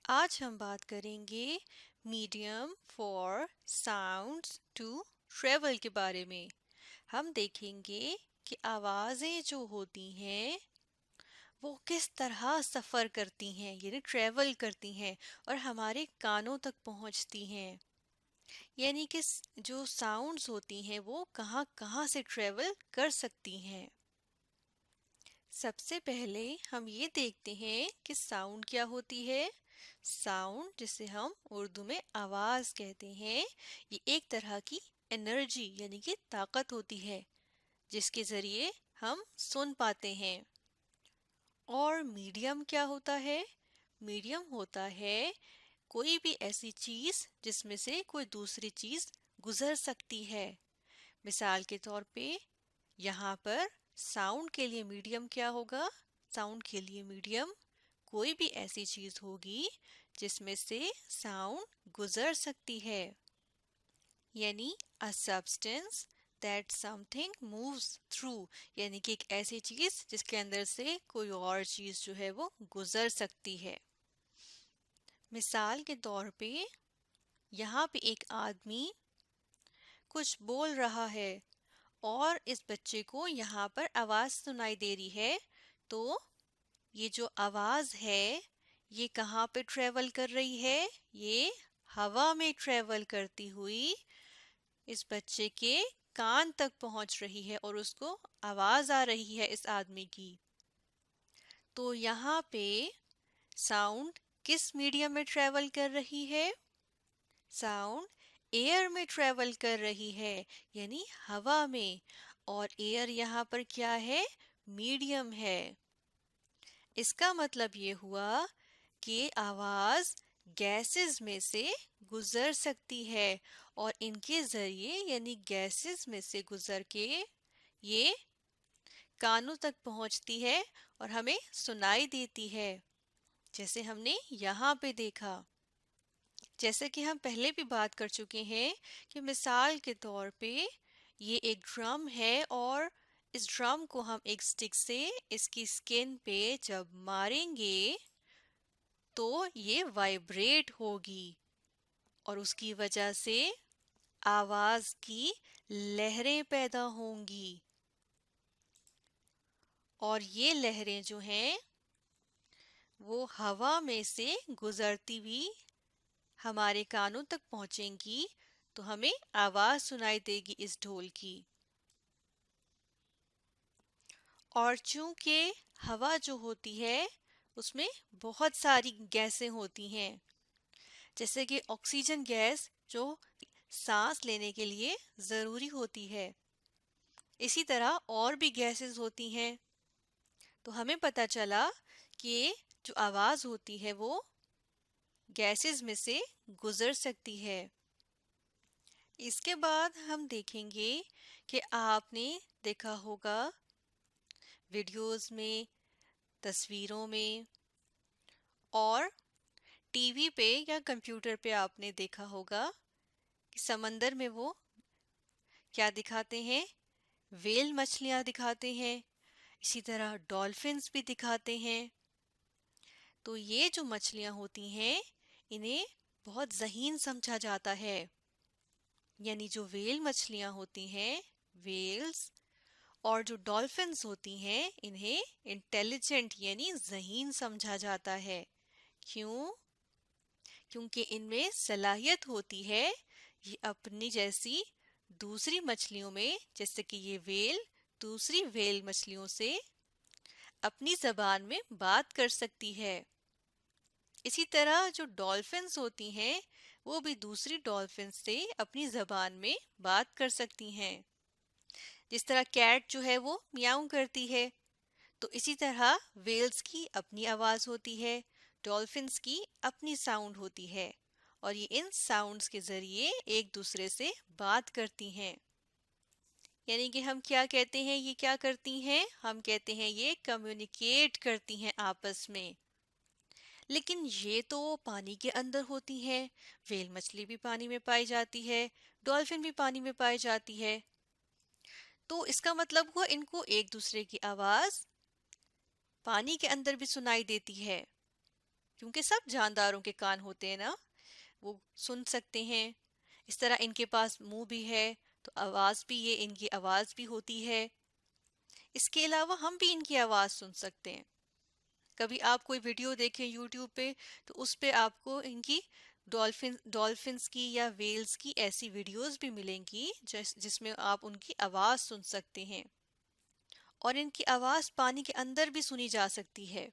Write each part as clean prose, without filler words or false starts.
آج ہم بات کریں گے medium for sounds to travel کے بارے میں۔ ہم دیکھیں گے کہ آوازیں جو ہوتی ہیں وہ کس طرح سفر کرتی ہیں، یعنی ٹریول کرتی ہیں اور ہمارے کانوں تک پہنچتی ہیں۔ یعنی کہ جو ساؤنڈز ہوتی ہیں وہ کہاں کہاں سے ٹریول کر سکتی ہیں۔ سب سے پہلے ہم یہ دیکھتے ہیں کہ ساؤنڈ کیا ہوتی ہے۔ ساؤنڈ جسے ہم اردو میں آواز کہتے ہیں، یہ ایک طرح کی انرجی یعنی کہ طاقت ہوتی ہے جس کے ذریعے ہم سن پاتے ہیں۔ اور میڈیم کیا ہوتا ہے؟ میڈیم ہوتا ہے کوئی بھی ایسی چیز جس میں سے کوئی دوسری چیز گزر سکتی ہے۔ مثال کے طور پہ یہاں پر ساؤنڈ کے لیے میڈیم کیا ہوگا؟ ساؤنڈ کے لیے میڈیم کوئی بھی ایسی چیز ہوگی جس میں سے ساؤنڈ گزر سکتی ہے، یعنی a substance that something moves through، یعنی کہ ایک ایسی چیز جس کے اندر سے کوئی اور چیز جو ہے وہ گزر سکتی ہے۔ مثال کے طور پہ یہاں پہ ایک آدمی کچھ بول رہا ہے اور اس بچے کو یہاں پر آواز سنائی دے رہی ہے، تو یہ جو آواز ہے یہ کہاں پہ ٹریول کر رہی ہے؟ یہ ہوا میں ٹریول کرتی ہوئی اس بچے کے کان تک پہنچ رہی ہے اور اس کو آواز آ رہی ہے اس آدمی کی۔ تو یہاں پہ ساؤنڈ کس میڈیم میں ٹریول کر رہی ہے؟ ساؤنڈ ایئر میں ٹریول کر رہی ہے، یعنی ہوا میں، اور ایئر یہاں پر کیا ہے؟ میڈیم ہے۔ اس کا مطلب یہ ہوا کہ آواز گیسز میں سے گزر سکتی ہے اور ان کے ذریعے یعنی گیسز میں سے گزر کے یہ کانوں تک پہنچتی ہے اور ہمیں سنائی دیتی ہے، جیسے ہم نے یہاں پہ دیکھا۔ جیسے کہ ہم پہلے بھی بات کر چکے ہیں کہ مثال کے طور پہ یہ ایک ڈرم ہے اور اس ڈرم کو ہم ایک سٹک سے اس کی سکن پہ جب ماریں گے تو یہ وائبریٹ ہوگی اور اس کی وجہ سے آواز کی لہریں پیدا ہوں گی، اور یہ لہریں جو ہیں وہ ہوا میں سے گزرتی ہوئی ہمارے کانوں تک پہنچیں گی تو ہمیں آواز سنائی دے گی اس ڈھول کی۔ اور چونکہ ہوا جو ہوتی ہے اس میں بہت ساری گیسیں ہوتی ہیں، جیسے کہ آکسیجن گیس جو سانس لینے کے لیے ضروری ہوتی ہے، اسی طرح اور بھی گیسز ہوتی ہیں۔ تو ہمیں پتہ چلا کہ جو آواز ہوتی ہے وہ گیسز میں سے گزر سکتی ہے۔ اس کے بعد ہم دیکھیں گے کہ آپ نے دیکھا ہوگا ویڈیوز میں، تصویروں میں اور ٹی وی پہ یا کمپیوٹر پہ آپ نے دیکھا ہوگا کہ سمندر میں وہ کیا دکھاتے ہیں؟ ویل مچھلیاں دکھاتے ہیں، اسی طرح ڈولفنز بھی دکھاتے ہیں۔ تو یہ جو مچھلیاں ہوتی ہیں انہیں بہت ذہین سمجھا جاتا ہے، یعنی جو ویل مچھلیاں ہوتی ہیں ویلز اور جو ڈولفنز ہوتی ہیں انہیں انٹیلیجنٹ یعنی ذہین سمجھا جاتا ہے۔ کیوں؟ کیونکہ ان میں صلاحیت ہوتی ہے یہ اپنی جیسی دوسری مچھلیوں میں، جیسے کہ یہ ویل دوسری ویل مچھلیوں سے اپنی زبان میں بات کر سکتی ہے۔ اسی طرح جو ڈولفنز ہوتی ہیں وہ بھی دوسری ڈولفنز سے اپنی زبان میں بات کر سکتی ہیں۔ جس طرح کیٹ جو ہے وہ میاؤں کرتی ہے، تو اسی طرح ویلز کی اپنی آواز ہوتی ہے، ڈولفنز کی اپنی ساؤنڈ ہوتی ہے، اور یہ ان ساؤنڈز کے ذریعے ایک دوسرے سے بات کرتی ہیں۔ یعنی کہ ہم کیا کہتے ہیں یہ کیا کرتی ہیں؟ ہم کہتے ہیں یہ کمیونیکیٹ کرتی ہیں آپس میں۔ لیکن یہ تو پانی کے اندر ہوتی ہیں، ویل مچھلی بھی پانی میں پائی جاتی ہے، ڈولفن بھی پانی میں پائی جاتی ہے، تو اس کا مطلب ہوا ان کو ایک دوسرے کی آواز پانی کے اندر بھی سنائی دیتی ہے، کیونکہ سب جانداروں کے کان ہوتے ہیں نا، وہ سن سکتے ہیں. اس طرح ان کے پاس منہ بھی ہے تو آواز بھی، یہ ان کی آواز بھی ہوتی ہے. اس کے علاوہ ہم بھی ان کی آواز سن سکتے ہیں. کبھی آپ کوئی ویڈیو دیکھیں یوٹیوب پہ تو اس پہ آپ کو ان کی ڈولفنس کی یا ویلز کی ایسی ویڈیوز بھی ملیں گی جس میں آپ ان کی آواز سن سکتے ہیں. اور ان کی آواز پانی کے اندر بھی سنی جا سکتی ہے.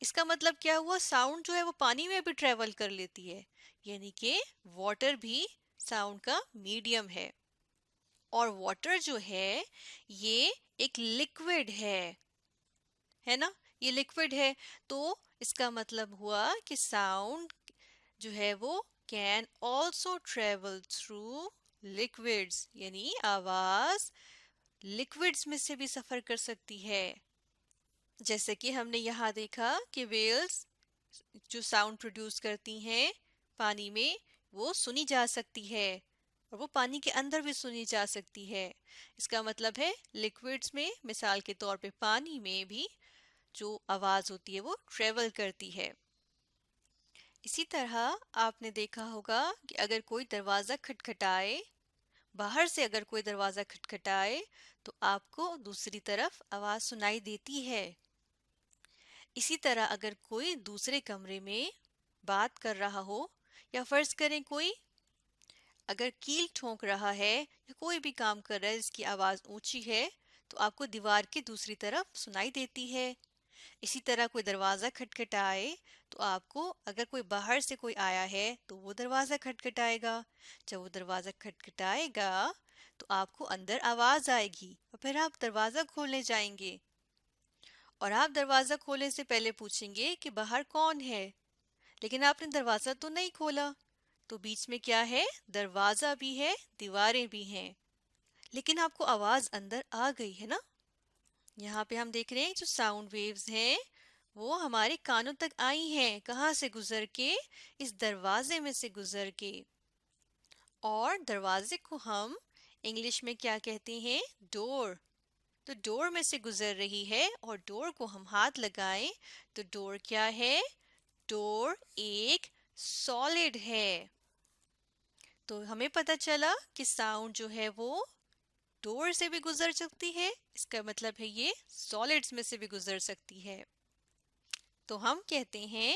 اس کا مطلب کیا ہوا؟ ساؤنڈ جو ہے وہ پانی میں بھی ٹریول کر لیتی ہے، یعنی کہ واٹر بھی ساؤنڈ کا میڈیم ہے. اور واٹر جو ہے یہ ایک لیکوڈ ہے نا، یہ لیکوڈ ہے. تو اس کا مطلب ہوا کہ ساؤنڈ جو ہے وہ کین آلسو ٹریول تھرو لیکوڈز، یعنی آواز لیکوڈز میں سے بھی سفر کر سکتی ہے. جیسے کہ ہم نے یہاں دیکھا کہ ویلز جو ساؤنڈ پروڈیوس کرتی ہیں پانی میں، وہ سنی جا سکتی ہے اور وہ پانی کے اندر بھی سنی جا سکتی ہے. اس کا مطلب ہے لیکوڈز میں، مثال کے طور پہ پانی میں بھی جو آواز ہوتی ہے وہ ٹریول کرتی ہے. اسی طرح آپ نے دیکھا ہوگا کہ اگر کوئی دروازہ کھٹکھٹائے، باہر سے اگر کوئی دروازہ کھٹکھٹائے تو آپ کو دوسری طرف آواز سنائی دیتی ہے. اسی طرح اگر کوئی دوسرے کمرے میں بات کر رہا ہو، یا فرض کریں کوئی اگر کیل ٹھونک رہا ہے یا کوئی بھی کام کر رہا ہے جس کی آواز اونچی ہے تو آپ کو دیوار کی دوسری طرف سنائی دیتی ہے. اسی طرح کوئی دروازہ کھٹکھٹائے تو آپ کو، اگر کوئی باہر سے کوئی آیا ہے تو وہ دروازہ کھٹکھٹائے گا. جب وہ دروازہ کھٹکھٹائے گا تو آپ کو اندر آواز آئے گی اور پھر آپ دروازہ کھولنے جائیں گے. اور آپ دروازہ کھولنے سے پہلے پوچھیں گے کہ باہر کون ہے، لیکن آپ نے دروازہ تو نہیں کھولا. تو بیچ میں کیا ہے؟ دروازہ بھی ہے، دیواریں بھی ہیں، لیکن آپ کو آواز اندر آ گئی ہے نا. یہاں پہ ہم دیکھ رہے ہیں جو ساؤنڈ ویوز ہیں وہ ہمارے کانوں تک آئی ہیں. کہاں سے گزر کے؟ اس دروازے میں سے گزر کے. اور دروازے کو ہم انگلش میں کیا کہتے ہیں؟ ڈور. تو ڈور میں سے گزر رہی ہے اور ڈور کو ہم ہاتھ لگائیں تو ڈور کیا ہے؟ ڈور ایک سالڈ ہے. تو ہمیں پتہ چلا کہ ساؤنڈ جو ہے وہ ڈور سے بھی گزر سکتی ہے، اس کا مطلب ہے یہ سالڈز میں سے بھی گزر سکتی ہے. تو ہم کہتے ہیں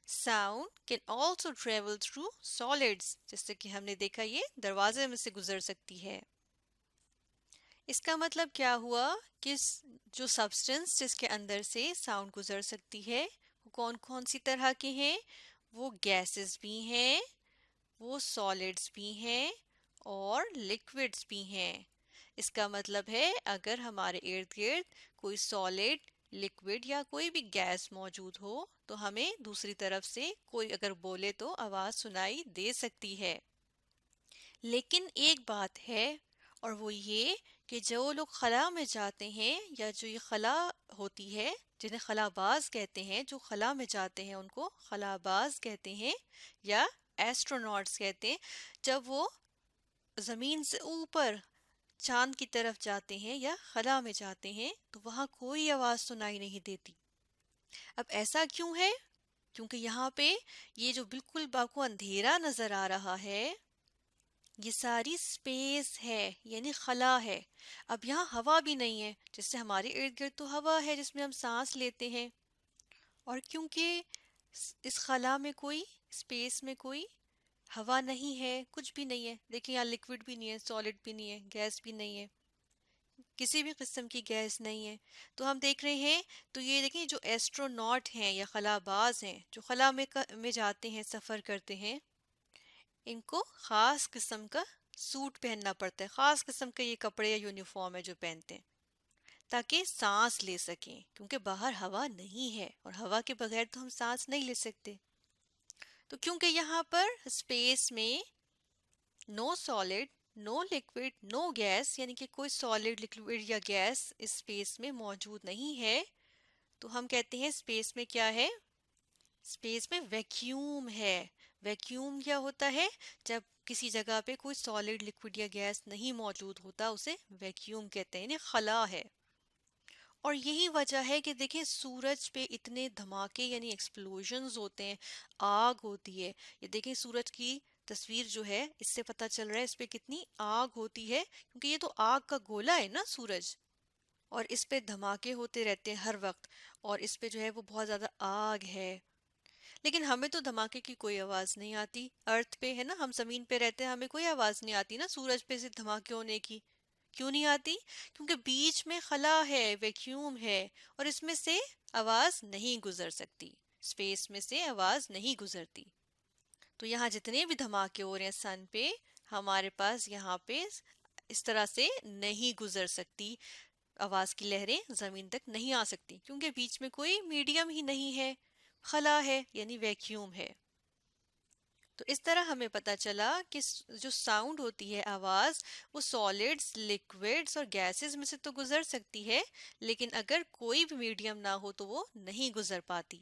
sound can also travel through soldiers, جیسے کہ ہم نے دیکھا یہ دروازے میں سے گزر سکتی ہے. اس کا مطلب کیا ہوا کہ جو سبسٹنس جس کے اندر سے ساؤنڈ گزر سکتی ہے وہ کون کون سی طرح کے ہیں؟ وہ گیسز بھی ہیں، وہ سالڈز بھی ہیں اور لیکوڈز بھی ہیں. اس کا مطلب ہے اگر ہمارے ارد گرد کوئی سالڈ، لیکوڈ یا کوئی بھی گیس موجود ہو تو ہمیں دوسری طرف سے کوئی اگر بولے تو آواز سنائی دے سکتی ہے. لیکن ایک بات ہے اور وہ یہ کہ جو لوگ خلا میں جاتے ہیں، یا جو یہ خلا ہوتی ہے جنہیں خلا باز کہتے ہیں، جو خلا میں جاتے ہیں ان کو خلا باز کہتے ہیں یا ایسٹروناٹس کہتے ہیں. جب وہ زمین سے اوپر چاند کی طرف جاتے ہیں یا خلا میں جاتے ہیں تو وہاں کوئی آواز سنائی نہیں دیتی. اب ایسا کیوں ہے؟ کیونکہ یہاں پہ یہ جو بالکل آپ کو اندھیرا نظر آ رہا ہے یہ ساری سپیس ہے، یعنی خلا ہے. اب یہاں ہوا بھی نہیں ہے، جس سے ہمارے ارد گرد تو ہوا ہے جس میں ہم سانس لیتے ہیں. اور کیونکہ اس خلا میں کوئی سپیس میں کوئی ہوا نہیں ہے، کچھ بھی نہیں ہے. دیکھیں یہاں لیکوڈ بھی نہیں ہے، سالڈ بھی نہیں ہے، گیس بھی نہیں ہے، کسی بھی قسم کی گیس نہیں ہے. تو ہم دیکھ رہے ہیں تو یہ دیکھیں جو ایسٹروناٹ ہیں یا خلا باز ہیں جو خلا میں جاتے ہیں، سفر کرتے ہیں، ان کو خاص قسم کا سوٹ پہننا پڑتا ہے، خاص قسم کا یہ کپڑے یا یونیفارم ہے جو پہنتے ہیں تاکہ سانس لے سکیں، کیونکہ باہر ہوا نہیں ہے اور ہوا کے بغیر تو ہم سانس نہیں لے سکتے. تو کیونکہ یہاں پر اسپیس میں نو سالڈ، نو لیکوڈ، نو گیس، یعنی کہ کوئی سالڈ، لیکوڈ یا گیس اس اسپیس میں موجود نہیں ہے، تو ہم کہتے ہیں اسپیس میں کیا ہے؟ اسپیس میں ویکیوم ہے. ویکیوم کیا ہوتا ہے؟ جب کسی جگہ پہ کوئی سالڈ، لیکوڈ یا گیس نہیں موجود ہوتا اسے ویکیوم کہتے ہیں، یعنی خلا ہے. اور یہی وجہ ہے کہ دیکھیں سورج پہ اتنے دھماکے یعنی ایکسپلوژنز ہوتے ہیں، آگ ہوتی ہے. یہ دیکھیں سورج کی تصویر جو ہے اس سے پتہ چل رہا ہے اس پہ کتنی آگ ہوتی ہے، کیونکہ یہ تو آگ کا گولا ہے نا سورج، اور اس پہ دھماکے ہوتے رہتے ہیں ہر وقت، اور اس پہ جو ہے وہ بہت زیادہ آگ ہے. لیکن ہمیں تو دھماکے کی کوئی آواز نہیں آتی، ارتھ پہ ہے نا، ہم زمین پہ رہتے ہیں، ہمیں کوئی آواز نہیں آتی نا سورج پہ سے دھماکے ہونے کی. کیوں نہیں آتی؟ کیونکہ بیچ میں خلا ہے، ویکیوم ہے، اور اس میں سے آواز نہیں گزر سکتی، اسپیس میں سے آواز نہیں گزرتی. تو یہاں جتنے بھی دھماکے ہو رہے ہیں سن پہ، ہمارے پاس یہاں پہ اس طرح سے نہیں گزر سکتی، آواز کی لہریں زمین تک نہیں آ سکتی، کیونکہ بیچ میں کوئی میڈیم ہی نہیں ہے، خلا ہے یعنی ویکیوم ہے. تو اس طرح ہمیں پتا چلا کہ جو ساؤنڈ ہوتی ہے آواز، وہ سالڈز، لکوڈز اور گیسز میں سے تو گزر سکتی ہے، لیکن اگر کوئی بھی میڈیم نہ ہو تو وہ نہیں گزر پاتی.